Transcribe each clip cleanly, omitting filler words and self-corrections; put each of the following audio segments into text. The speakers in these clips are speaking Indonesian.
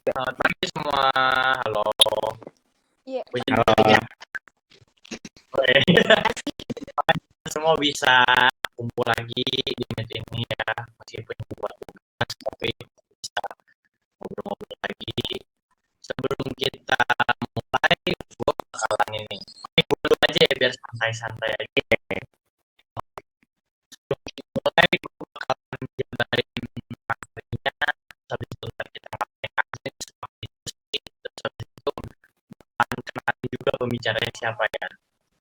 Selamat pagi semua. Halo. Iya. Halo. Semua bisa kumpul lagi di Meet ini ya, meskipun buat tugas, tapi bisa ngobrol-ngobrol lagi. Sebelum kita mulai, gue bakalan ini dulu aja ya biar santai-santai aja. Sebelum kita mulai, gue bakalan jabarin materinya. Habis itu ntar kita ngapain aja, seperti diskusi. Terus habis itu akan kenalin juga pembicaranya siapa ya.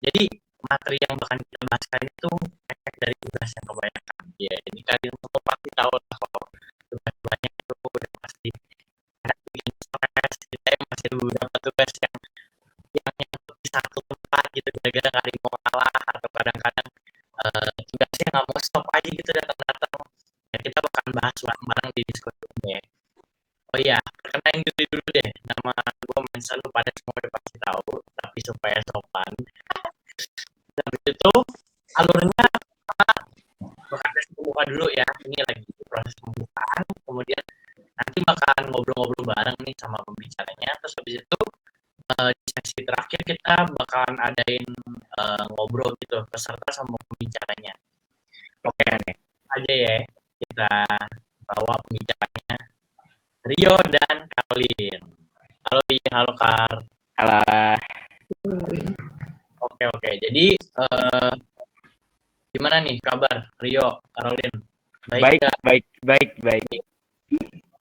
Jadi materi yang bakal kita bahas kali itu efek dari tugas yang kebanyakan. Ya, ini kalian semua pasti tahu lah kalau tugas banyak itu udah pasti ada bikin stres. Kita masih beberapa tugas yang di satu tempat gitu gara-gara nggak ada yang mau kalah atau kadang-kadang tugasnya nggak mau stop aja gitu datang-datang. Ya, kita bakal bahas bareng-bareng di diskusi ini ya. Oh iya, perkenalin diri dulu deh. Nama gue Mensa, lu pada semua udah pasti tahu, tapi supaya sopan. Habis itu alurnya bakal tes pembuka dulu ya. Ini lagi proses pembukaan, kemudian nanti bakalan ngobrol-ngobrol bareng nih sama pembicaranya. Terus habis itu di sesi terakhir kita bakalan adain ngobrol gitu peserta sama pembicaranya. Oke nih aja ya, kita bawa pembicaranya Rio dan Caroline. Halo Ria, halo Kar. Halo. Oke. Jadi gimana nih kabar Rio, Caroline? Baik.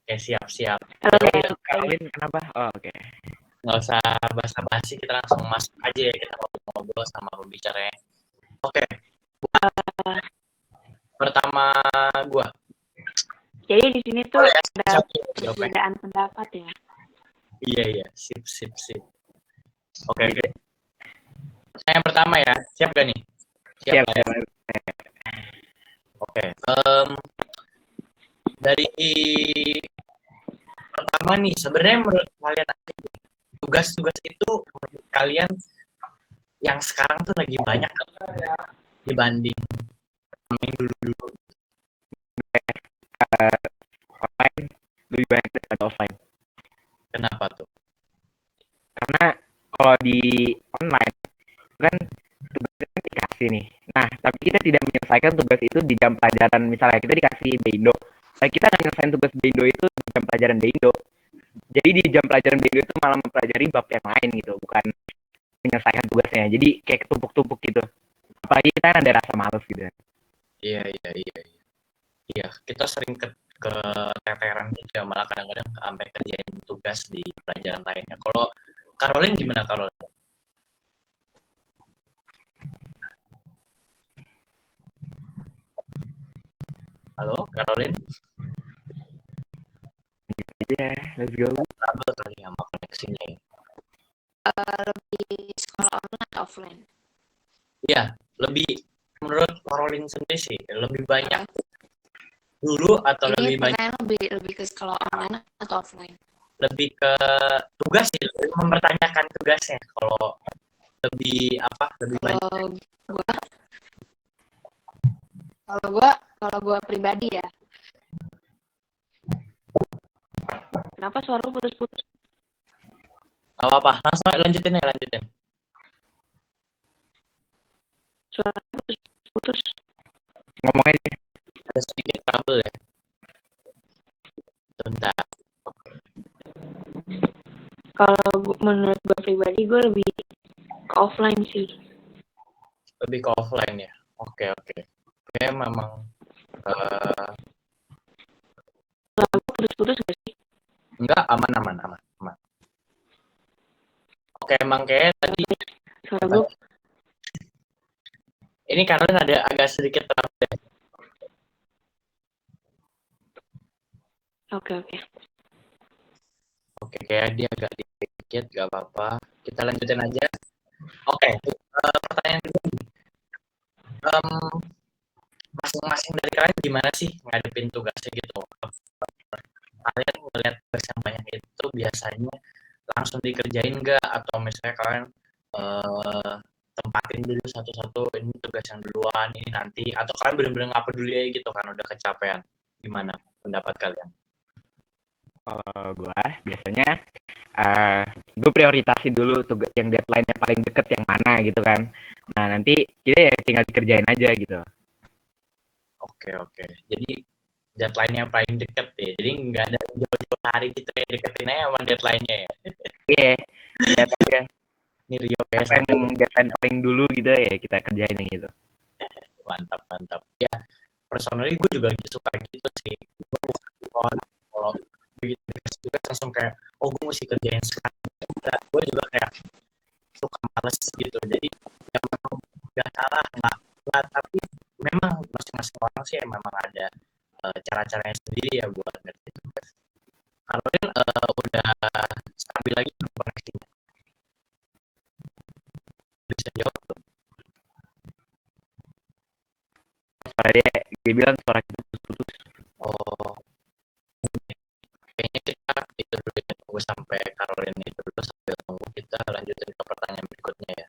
Oke, siap. Halo, Caroline, kenapa? Oh, oke. Nggak usah basa-basi, kita langsung masuk aja ya, kita ngobrol sama pembicaranya. Oke. Pertama gua. Jadi di sini tuh ada Siap. perbedaan pendapat ya. Iya. Sip. Oke. Saya yang pertama ya. Siap gak nih? Siap. Ya? Oke. Dari pertama nih, sebenarnya menurut kalian tugas-tugas itu menurut kalian yang sekarang tuh lagi banyak dibanding yang dulu. Online lebih banyak daripada offline. Kenapa tuh? Karena kalau di online kan tugasnya dikasih nih. Nah, tapi kita tidak menyelesaikan tugas itu di jam pelajaran. Misalnya kita dikasih Bindo, nah kita akan menyelesaikan tugas Bindo itu di jam pelajaran Bindo. Jadi di jam pelajaran Bindo itu malah mempelajari bab yang lain gitu, bukan menyelesaikan tugasnya. Jadi kayak ketumpuk-tumpuk gitu. Apalagi kita ada rasa malas gitu. Iya, kita sering ke teteran juga, malah kadang-kadang sampai kerjain tugas di pelajaran lainnya. Kalau Caroline gimana Caroline? Halo, Caroline? Yeah, let's go. Trouble kali sama koneksinya. Lebih sekolah online atau offline? Iya, lebih menurut Caroline sendiri sih, lebih banyak dulu atau ini lebih banyak? Lebih ke sekolah online atau offline? Lebih ke tugas sih, lebih mempertanyakan tugasnya. Kalau lebih banyak. Kalau gue pribadi ya. Kenapa suara lu putus-putus? Gak apa-apa, langsung lanjutin. Suara putus. Ngomong aja. Ada sedikit trouble ya. Bentar. Kalau menurut gue pribadi, gue lebih ke offline sih. Lebih ke offline ya. Oke. Kayak memang putus-putus gak sih? enggak, aman. Oke, emang kayak tadi suara gue. Ini Caroline ada agak sedikit trouble ya. Oke, kayak dia agak dikit, gak apa-apa. Kita lanjutin aja. Oke, pertanyaan kedua. Masing-masing dari kalian gimana sih ngadepin tugasnya gitu? Kalian ngeliat tugas yang banyak itu biasanya langsung dikerjain nggak? Atau misalnya kalian tempatin dulu satu-satu, ini tugas yang duluan, ini nanti. Atau kalian bener-bener nggak peduli aja gitu kan udah kecapean. Gimana pendapat kalian? Kalau gue biasanya gue prioritasin dulu tugas yang deadline-nya paling deket yang mana gitu kan. Nah nanti kita ya tinggal dikerjain aja gitu. Oke, oke. Jadi deadline yang paling deket ya. Jadi nggak ada jauh-jauh hari gitu ya, deketin aja sama deadline-nya ya. Iya, lihat aja Ini Rio apa PSM. yang deadline paling dulu gitu ya kita kerjain yang gitu. Mantap, mantap. Ya, personally gue juga suka gitu sih. Kalau begitu dikasih tugas langsung kayak, oh gue mesti kerjain sekarang. Gue juga kayak suka males gitu. Jadi ya memang nggak salah nggak, tapi memang masing-masing orang sih memang ada cara-caranya sendiri ya buat ngerti tugas. Kalau udah stabil lagi koneksinya, bisa jawab tuh. Suara dia bilang suara kita putus-putus. Oh, kayaknya kita itu dulu ya, tunggu sampai Caroline itu dulu sambil tunggu kita lanjutin ke pertanyaan berikutnya ya.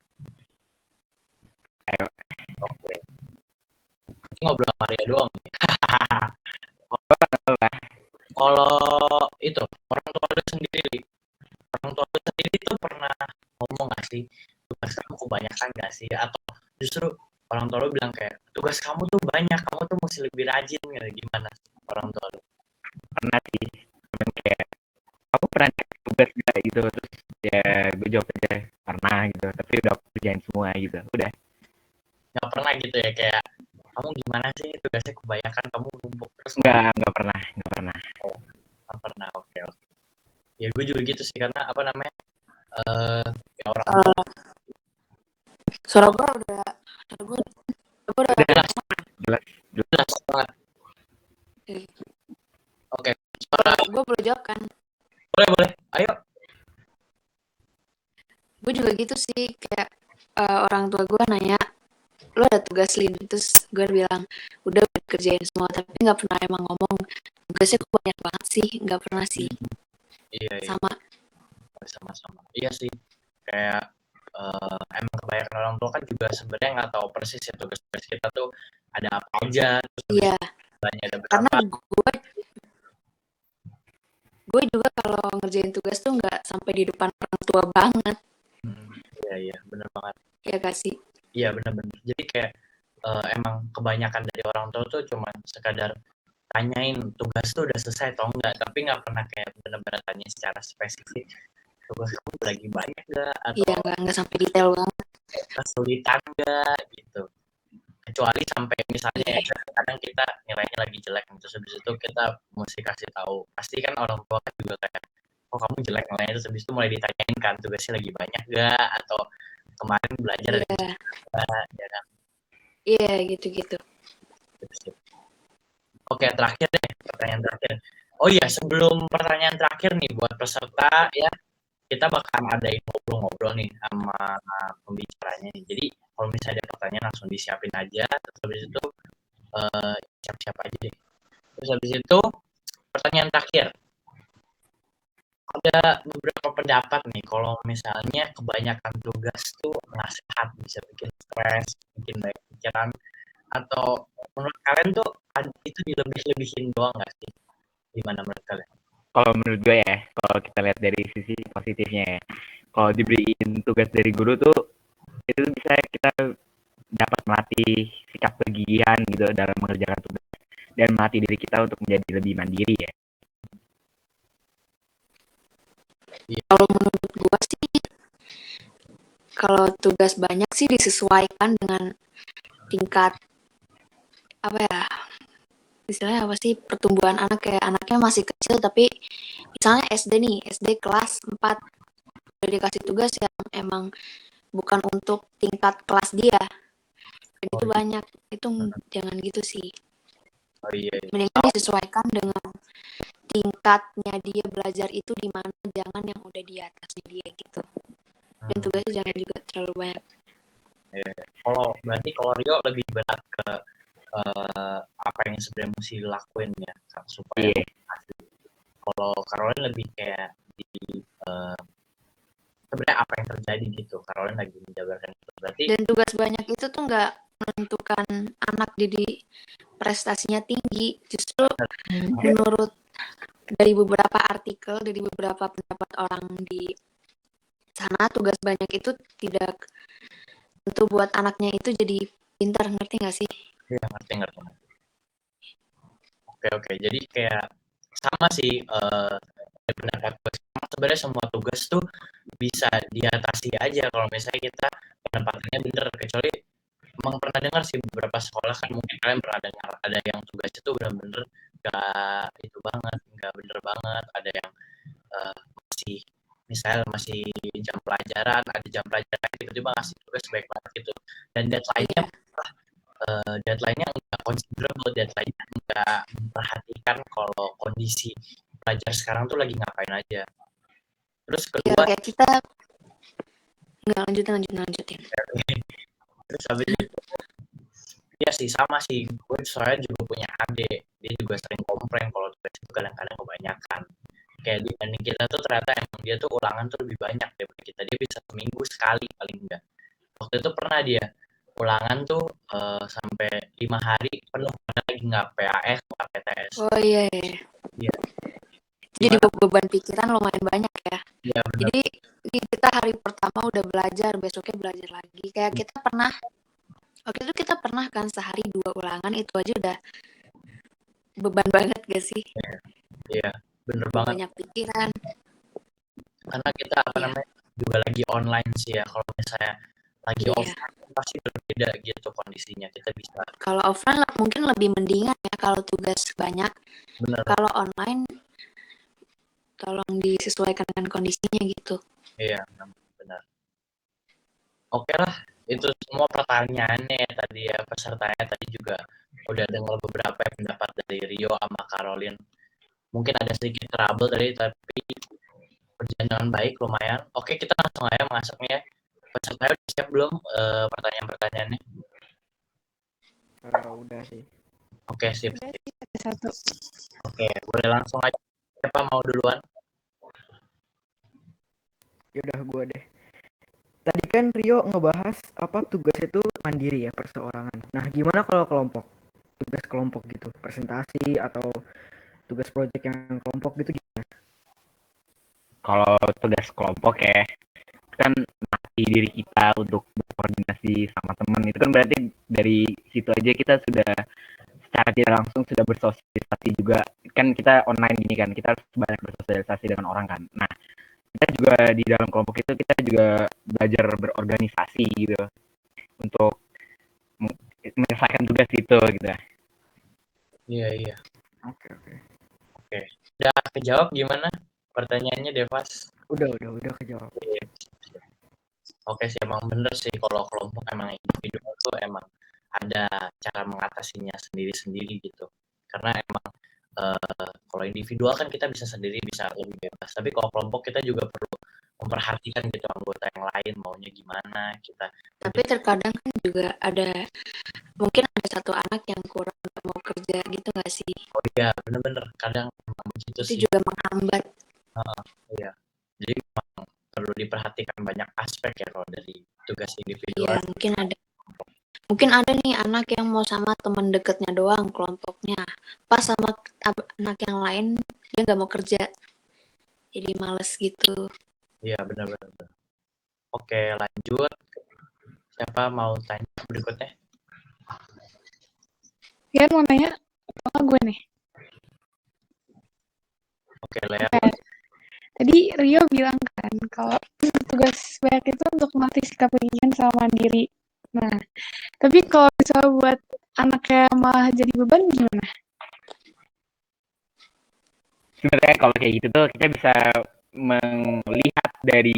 Ayo. Oke. Ini ngobrol sama Maria doang nih. Kalau itu orang tua lu sendiri, orang tua lu sendiri tuh pernah ngomong nggak sih tugas kamu kebanyakan nggak sih? Atau justru orang tua lu bilang kayak tugas kamu tuh banyak, kamu tuh mesti lebih rajin gitu. Gimana orang tua lu? Pernah sih. Cuman kayak aku pernah dikasih tugas gak gitu terus ya gue jawab aja pernah gitu tapi udah aku kerjain semua gitu udah. Nggak pernah gitu ya kayak kamu gimana sih tugasnya kebanyakan kamu numpuk terus Nggak pernah. oh, nggak pernah. Oke, oke. Ya gue juga gitu sih karena apa namanya ya orang tua Suara gue udah, gue udah jelas jelas jelas banget. eh, Oke, suara gue boleh jawab kan? boleh boleh. Ayo. Gue juga gitu sih, kayak orang tua gue nanya, lo ada tugas lin, terus gue bilang udah kerjain semua, tapi nggak pernah emang ngomong tugasnya kok banyak banget sih, nggak pernah sih. Iya, iya. Sama. Sama-sama. Iya sih. Kayak emang kebanyakan orang tua kan juga sebenarnya nggak tahu persis ya tugas-tugas kita tuh ada apa aja, terus Iya, banyak ada karena berapa. gue juga kalau ngerjain tugas tuh nggak sampai di depan orang tua banget, Iya, iya, benar banget. ya gak sih? Iya, benar-benar. Jadi kayak emang kebanyakan dari orang tua tuh cuma sekadar tanyain tugas tuh udah selesai atau enggak, tapi nggak pernah kayak benar-benar tanya secara spesifik tugas kamu lagi banyak nggak atau Iya, nggak sampai detail banget. kesulitan nggak gitu. Kecuali sampai misalnya ya, kadang kita nilainya lagi jelek terus habis itu kita mesti kasih tahu pasti kan orang tua kan juga kayak oh kamu jelek nilainya terus habis itu mulai ditanyain kan tugasnya lagi banyak gak atau kemarin belajar Iya, ya kan. iya gitu-gitu. Oke, terakhir deh pertanyaan terakhir. Oh iya, sebelum pertanyaan terakhir nih buat peserta ya, kita bakal adain ngobrol-ngobrol nih sama pembicaranya nih. Jadi kalau misalnya ada pertanyaan langsung disiapin aja, terus habis itu siap-siap aja deh. Terus habis itu pertanyaan terakhir, ada beberapa pendapat nih kalau misalnya kebanyakan tugas tuh nggak sehat, bisa bikin stres, bikin banyak pikiran, atau menurut kalian tuh itu dilebih-lebihin doang nggak sih? Gimana menurut kalian? Kalau menurut gue ya kalau kita lihat dari sisi positifnya ya kalau diberiin tugas dari guru tuh itu bisa kita dapat melatih sikap kegigihan gitu dalam mengerjakan tugas dan melatih diri kita untuk menjadi lebih mandiri ya. Kalau menurut gue sih, kalau tugas banyak sih disesuaikan dengan tingkat apa ya, istilahnya apa sih, pertumbuhan anak, kayak anaknya masih kecil tapi misalnya SD nih, SD kelas 4 udah dikasih tugas yang emang bukan untuk tingkat kelas dia, kayak gitu banyak, itu jangan gitu sih. Oh iya, Mendingan disesuaikan dengan tingkatnya dia belajar itu di mana, jangan yang udah di atasnya dia gitu. Dan tugasnya jangan juga terlalu banyak. Kalau berarti kalau Rio lebih berat ke apa yang sebenarnya mesti dilakuin ya supaya kalau Caroline lebih kayak di sebenarnya apa yang terjadi gitu. Caroline lagi menjabarkan itu. Berarti Dan tugas banyak itu tuh nggak menentukan anak jadi prestasinya tinggi. Justru menurut dari beberapa artikel, dari beberapa pendapat orang di sana, tugas banyak itu tidak tentu buat anaknya itu jadi pintar, ngerti nggak sih? Iya, ngerti ngerti. Oke, jadi kayak sama sih dari pendapat gue. Sebenarnya semua tugas tuh bisa diatasi aja kalau misalnya kita penempatannya bener. Kecuali emang pernah dengar sih beberapa sekolah kan mungkin kalian pernah dengar ada yang tugas itu benar-benar nggak itu banget, nggak bener banget. Ada yang masih misal masih jam pelajaran, ada jam pelajaran tiba-tiba ngasih tugas baik banget gitu. Dan deadline-nya Iya, deadline-nya nggak considerable, deadline-nya nggak memperhatikan kalau kondisi pelajar sekarang tuh lagi ngapain aja. Terus iya kedua, kayak kita nggak lanjutin. terus habis itu ya sih sama sih, gue soalnya juga punya adik, dia juga sering komplain kalau tugas itu kadang-kadang kebanyakan. Kayak dibanding kita tuh ternyata emang dia tuh ulangan tuh lebih banyak daripada kita, dia bisa seminggu sekali paling enggak. Waktu itu pernah dia ulangan tuh sampai 5 hari penuh, padahal lagi nggak PAS nggak PTS. Oh iya, iya. Iya, Jadi gimana? beban pikiran lumayan banyak ya. Iya benar. Jadi kita hari pertama udah belajar, besoknya belajar lagi. Kayak kita pernah, waktu itu kita pernah kan sehari 2 ulangan, itu aja udah beban banget gak sih? Iya, bener Udah banget. banyak pikiran. Karena kita apa Iya, namanya juga lagi online sih ya. Kalau misalnya lagi iya. offline pasti berbeda gitu kondisinya. Kita bisa Kalau offline mungkin lebih mendingan ya kalau tugas banyak. bener. Kalau online tolong disesuaikan dengan kondisinya gitu. Iya, benar. Oke lah, itu semua pertanyaannya ya tadi ya, pesertanya tadi juga udah dengar beberapa pendapat dari Rio sama Caroline. Mungkin ada sedikit trouble tadi, tapi berjalan dengan baik lumayan. Oke, kita langsung aja masuknya. Pesertanya udah siap belum pertanyaan-pertanyaannya? Udah sih. Oke, sip. Udah sih ada satu. Oke, boleh langsung aja. Siapa mau duluan? Ya udah gue deh. Tadi kan Rio ngebahas apa tugas itu mandiri ya perseorangan. Nah, gimana kalau kelompok? Tugas kelompok gitu, presentasi atau tugas proyek yang kelompok gitu gimana? Kalau tugas kelompok ya, kan melatih diri kita untuk berkoordinasi sama teman. Itu kan berarti dari situ aja kita sudah secara tidak langsung sudah bersosialisasi juga. Kan kita online gini kan, kita harus banyak bersosialisasi dengan orang kan. Nah, kita juga di dalam kelompok itu kita juga belajar berorganisasi gitu untuk menyelesaikan tugas itu gitu. Iya. Oke. Oke. Udah kejawab gimana pertanyaannya, Devas? Udah kejawab. Iya. Oke sih, emang bener sih kalau kelompok emang individual tuh emang ada cara mengatasinya sendiri-sendiri gitu. Karena emang kalau individual kan kita bisa sendiri, bisa lebih bebas. Tapi kalau kelompok kita juga perlu memperhatikan gitu anggota yang lain maunya gimana kita. Tapi terkadang kan juga mungkin ada satu anak yang kurang mau kerja gitu nggak sih? Oh iya, bener-bener kadang emang begitu Itu sih. juga menghambat. Iya. Jadi memang perlu diperhatikan banyak aspek ya kalau dari tugas Iya, individual. mungkin ada nih anak yang mau sama teman dekatnya doang kelompoknya. Pas sama anak yang lain dia nggak mau kerja. Jadi males gitu. Iya, benar-benar. Oke, lanjut. Siapa mau tanya berikutnya? Dia mau nanya apa gue nih? Oke, Lea. Oke. Tadi Rio bilang kan kalau tugas banyak itu untuk melatih sikap dingin sama mandiri. Nah, tapi kalau misalnya buat anaknya malah jadi beban gimana? Sebenarnya kalau kayak gitu tuh kita bisa melihat dari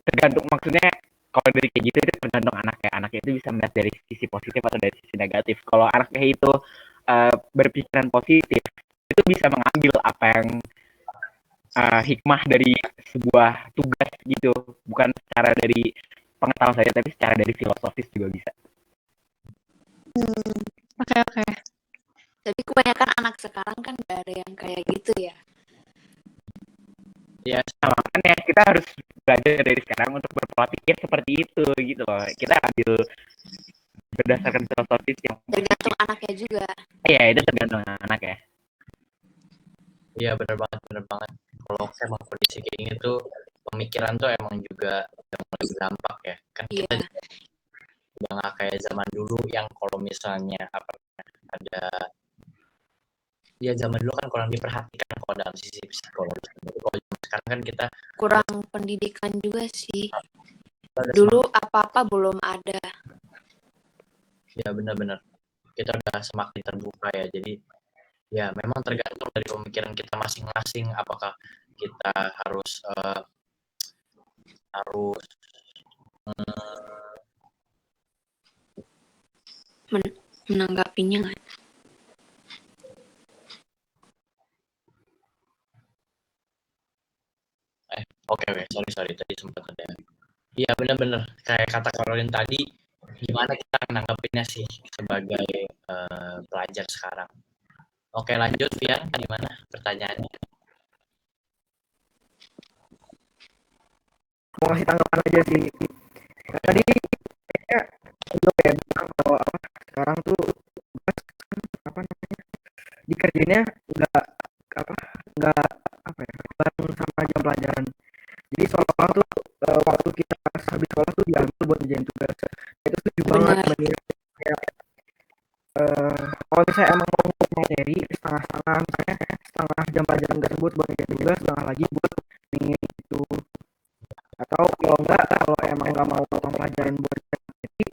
tergantung, maksudnya kalau dari kayak gitu itu tergantung anaknya itu bisa melihat dari sisi positif atau dari sisi negatif. Kalau anaknya itu berpikiran positif, itu bisa mengambil apa yang hikmah dari sebuah tugas gitu, bukan secara dari pengetahuan saja tapi secara dari filosofis juga bisa. Oke. Tapi kebanyakan anak sekarang kan nggak ada yang kayak gitu ya. Ya, Nah, makanya kita harus belajar dari sekarang untuk berpola pikir seperti itu gitu loh. Kita ambil berdasarkan filosofis yang Tergantung anaknya juga. ya itu tergantung anak ya. Iya bener banget bener banget. Kalau emang kondisi kayak gini tuh, pemikiran tuh emang juga udah mulai berdampak ya. Kan Iya, kita udah nggak kayak zaman dulu yang kalau misalnya apa ada ya zaman dulu kan kurang diperhatikan kalau dalam sisi psikologis. Kalau sekarang kan kita kurang pendidikan juga sih. udah Dulu apa-apa belum ada. ya benar-benar kita udah semakin terbuka ya. Jadi ya memang tergantung dari pemikiran kita masing-masing apakah kita harus Menanggapinya nggak? oke sorry tadi sempat ada iya benar-benar kayak kata Caroline tadi gimana kita menanggapinya sih sebagai pelajar sekarang. Oke lanjut Vian gimana pertanyaannya. Mau ngasih tanggapan aja sih. Tadi kayaknya lo kayak bilang bahwa sekarang tuh apa namanya dikerjainnya nggak apa nggak apa ya bareng sama jam pelajaran. Jadi seolah-olah tuh waktu kita habis sekolah tuh diambil buat ngerjain tugas. Itu setuju banget Benar. sebenarnya. Kayak kalau misalnya emang mau ngumpul materi setengah-setengah misalnya setengah jam pelajaran tersebut buat ngerjain tugas setengah lagi buat ini itu atau kalau enggak kalau emang nggak mau potong pelajaran buat materi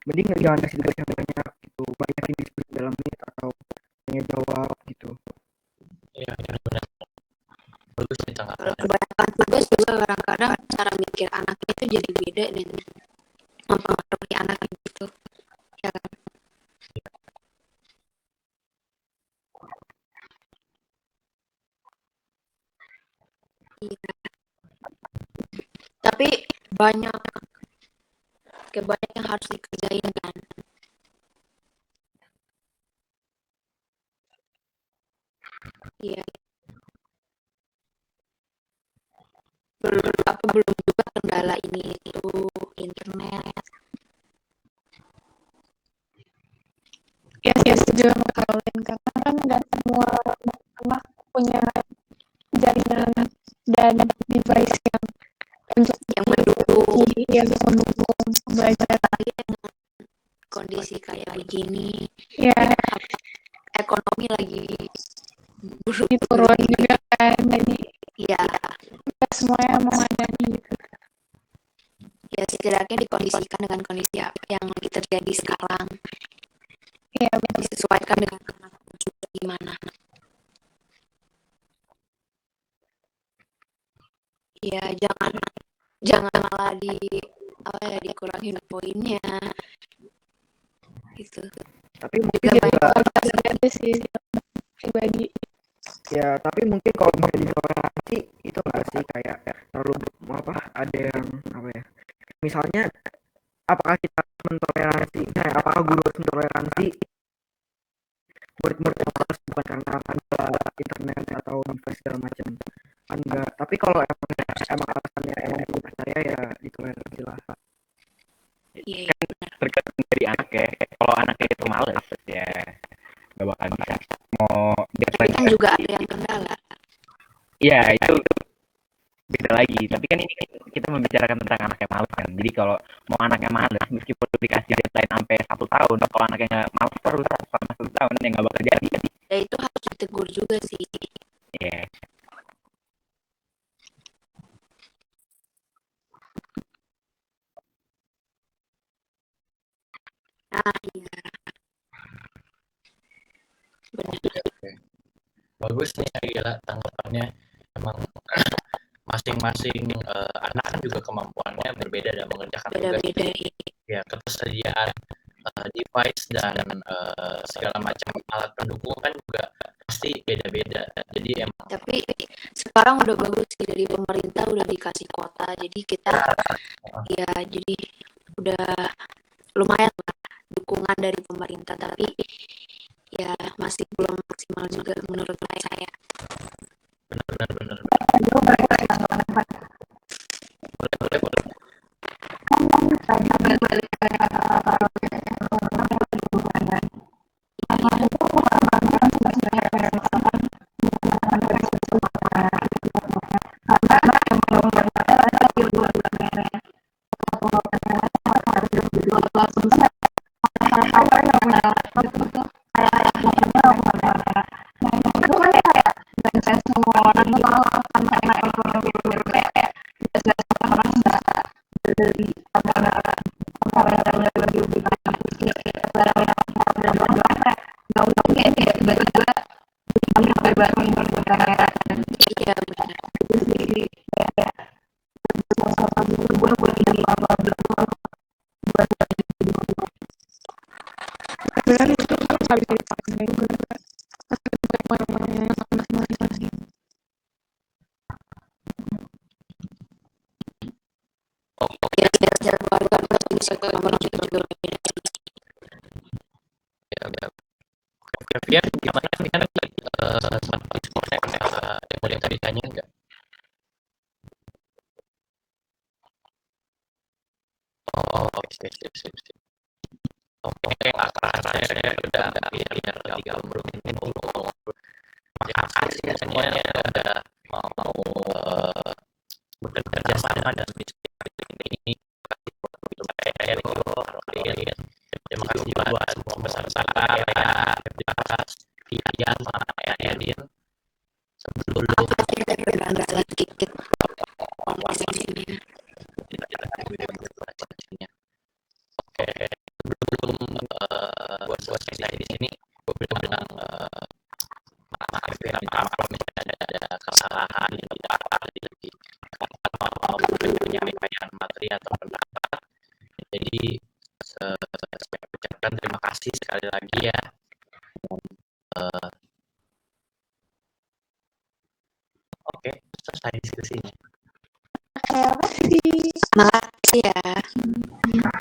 mending jangan kasih tugas yang banyak gitu banyakin diskusi dalam menit atau tanya jawab gitu. Iya benar bagus nih Kalau tanggapannya. kebanyakan tugas juga kadang-kadang cara mikir anaknya itu jadi beda dan mempengaruhi anak gitu. Ya kan? Iya. Tapi banyak yang harus dikerjain kan. Iya. Belum juga kendala ini itu internet. Ya, setuju sama Caroline karena kan nggak semua anak punya jaringan dan device yang untuk mendukung yang mendukung belajar. Kondisi kayak begini, Ya, ekonomi lagi turun juga kan, jadi ya nggak semuanya memadai gitu. ya setidaknya dikondisikan dengan kondisi apa yang lagi terjadi sekarang. Ya, Disesuaikan dengan anak juga gimana. Ya jangan malah dikurangin poinnya gitu. Tapi mungkin Juga juga banyak aja sih pribadi. ya tapi mungkin kalau misalnya ditoleransi itu nggak sih kayak terlalu apa ada yang apa ya misalnya apakah kita mentoleransi apakah guru harus mentoleransi murid-murid yang malas bukan karena ada internet atau device segala macam kan enggak tapi kalau emang alasannya emang perlu percaya ya ditoleransi lah. Iya. Kan tergantung dari anak ya kalau anaknya itu males ya nggak bakal bisa mau dia Tapi kan juga ada yang kendala. iya itu beda lagi tapi kan ini kita membicarakan tentang anak yang malas kan jadi kalau mau anak yang malas meskipun dikasih deadline sampai 1 tahun kalau anaknya malas terus selama 1 tahun ya nggak bakal jadi Ya itu harus ditegur juga sih. yeah. Iya. Benar. Bagus nih gila tanggapannya emang masing-masing anak kan juga kemampuannya berbeda dalam mengerjakan tugas. Beda-beda. Ya ketersediaan device dan segala macam alat pendukung kan juga pasti beda-beda. Jadi emang Tapi sekarang udah bagus sih dari pemerintah udah dikasih kuota. Jadi kita ya jadi udah lumayan lah dukungan dari pemerintah tapi ya masih belum maksimal juga menurut saya. benar-benar karena ekonomi kayak jelas orang nggak beli barang lebih banyak nggak kayak tiba-tiba beli HP baru yang berkamera. Iya benar. Itu sih kayak salah satu gue buat jadi apa buat sebenarnya itu nggak bisa dipaksa juga. ya secara keluarga terus bisa ke nomor itu juga beda. Oke, Fian, gimana nih kan sama Discord yang boleh tadi tanya nggak? Oh, oke, sip. Oke, saya udah biar 30 menit dulu. Makasih ya semuanya udah mau bekerja sama dan diskusi ini. Terima kasih juga buat peserta ya, Fian sama Edin. Sebelum Agak sedikit Oke, sebelum buat selesai di sini, gue bilang maaf kalau misalnya ada kesalahan atau apa lagi mau menyampaikan materi atau pendapat. Jadi saya ucapkan terima kasih sekali lagi ya. Oke, selesai diskusinya. Makasih. makasih ya.